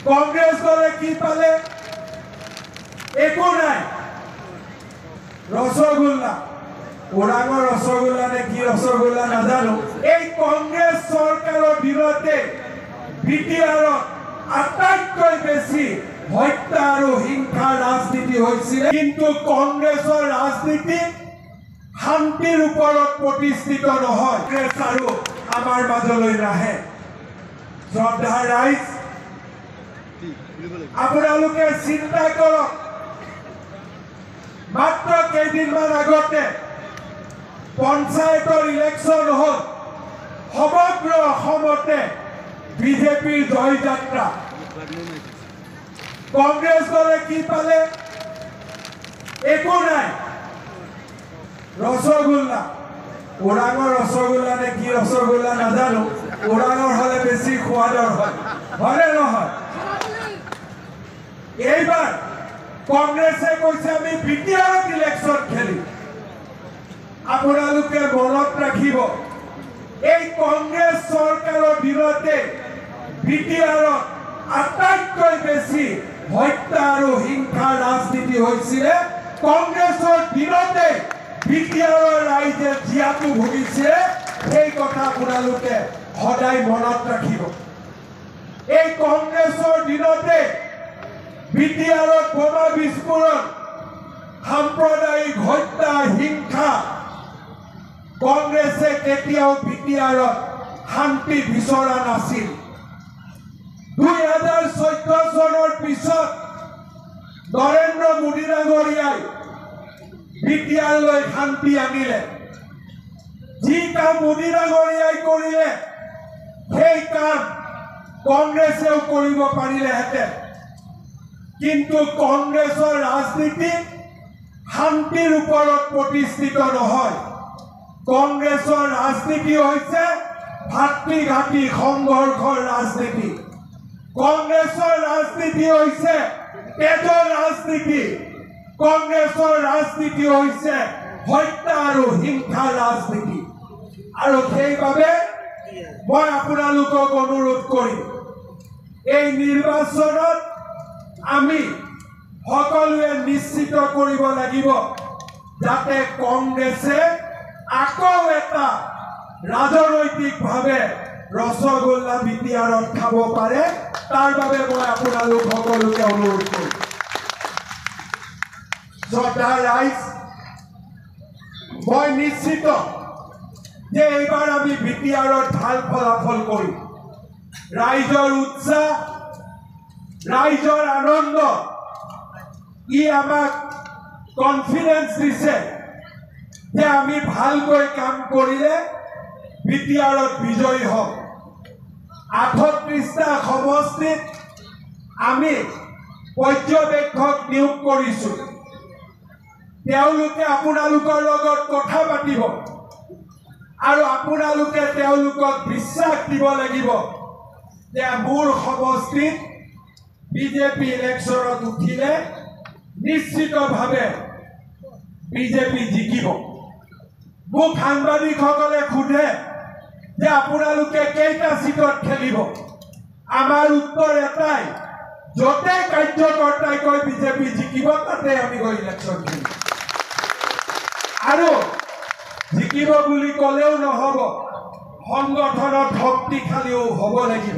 কংগ্ৰেস দলে কি পালে? একো নাই। ৰসগোল্লা, ওৰাঙৰ ৰসগোল্লা নে কি ৰসগোল্লা নাজানো। এই কংগ্ৰেস সৰকাৰেৰ বিৰুদ্ধে বিটিআৰত আটাইতকৈ বেশি হত্যা আৰু হিংসাৰ ৰাজনীতি হৈছিল। কিন্তু কংগ্ৰেসেৰ ৰাজনীতি শান্তিৰ উপৰত প্ৰতিষ্ঠিত নহয়। কংগ্ৰেস আৰু আমাৰ মাজলৈ নাহে। শ্ৰদ্ধা ৰাইজ, আপোনালোকে চিন্তা কৰক, মাত্ৰ কেইদিনমান আগতে পঞ্চায়তৰ ইলেকশ্যন হ'ল। সমগ্ৰ অসমতে বিজেপিৰ জয়যাত্ৰা। কংগ্ৰেছ দলে কি পালে? একো নাই। ৰসগোল্লা, ওৰাঙৰ ৰসগোল্লা নে কি ৰসগোল্লা নাজানো। ওৰাঙৰ হলে বেশি সোৱাদৰ হয়, হয়নে নহয়? এইবাৰ কংগ্ৰেসে কৈছে আমি বিটিআৰত ইলেকশন খেলি। আপোনালোকে মনত ৰাখিব, এই কংগ্ৰেস সৰকাৰেৰ বিৰুদ্ধে বিটিআৰত আটাইতকৈ বেশি হত্যা আৰু হিংসাৰ ৰাজনীতি হৈছিল। কংগ্ৰেসেৰ বিৰুদ্ধে বিটিআৰৰ ৰাইজে জিয়াটো ভুগিছে। সেই কথা আপোনালোকে সদায় মনত ৰাখিব। এই কংগ্ৰেসেৰ দিনতে বিটিআৰত বোমা বিস্ফোৰণ, সাম্প্ৰদায়িক হত্যা, হিংসা। কংগ্ৰেসে কেতিয়াও বিটিআৰত শান্তি বিচৰা নাছিল। 2014 চনৰ পিছত নৰেন্দ্ৰ মোদী ডাঙৰীয়াই বিটিআৰলৈ শান্তি আনিলে। যি কাম মোদী ডাঙৰীয়াই কৰিলে, সেই কাম কংগ্ৰেসেও কৰিব পাৰিলেহেঁতেন। কিন্তু কংগ্ৰেসেৰ ৰাজনীতি শান্তিৰ উপৰত প্ৰতিষ্ঠিত নহয়। কংগ্ৰেসেৰ ৰাজনীতি হৈছে ভাতৃঘাতী সংঘৰ্ষৰ ৰাজনীতি। কংগ্ৰেসেৰ ৰাজনীতি হৈছে তেজৰ ৰাজনীতি। কংগ্ৰেসেৰ ৰাজনীতি হৈছে হত্যা আৰু হিংসাৰ ৰাজনীতি। আৰু সেইবাবে মই আপোনালোকক অনুৰোধ কৰিম, এই নিৰ্বাচনত আমি সকলোৱে নিশ্চিত কৰিব লাগিব যাতে কংগ্ৰেসে আকৌ এটা ৰাজনৈতিকভাৱে ৰসগোল্লা বিটিআৰত খাব পাৰে। তাৰ বাবে মই আপোনালোক সকলোকে অনুৰোধ কৰিম। শ্ৰদ্ধা ৰাইজ, মই নিশ্চিত যে এইবাৰ আমি বিটিআৰত ভাল ফলাফল কৰিম। ৰাইজৰ উৎসাহ, ৰাইজৰ আনন্দ, ই আমাক কনফিডেন্স দিছে যে আমি ভালকৈ কাম কৰিলে বিটিআৰত বিজয়ী হম। 38টা সমষ্টিত আমি পৰ্যবেক্ষক নিয়োগ কৰিছোঁ। তেওঁলোকে আপোনালোকৰ লগত কথা পাতিব আৰু আপোনালোকে তেওঁলোকক বিশ্বাস দিব লাগিব যে মোৰ সমষ্টিত বিজেপি ইলেকশনত উঠিলে নিশ্চিতভাৱে বিজেপি জিকিব। মোক সাংবাদিকসকলে সোধে যে আপোনালোকে কেইটা সিটত খেলিব? আমাৰ উত্তৰ এটাই, য'তে কাৰ্যকৰ্তাই কয় বিজেপি জিকিব, তাতে আমি গৈ ইলেকশন খেলিম। আৰু জিকিব বুলি ক'লেও নহ'ব, সংগঠনত শক্তিশালীও হ'ব লাগিব।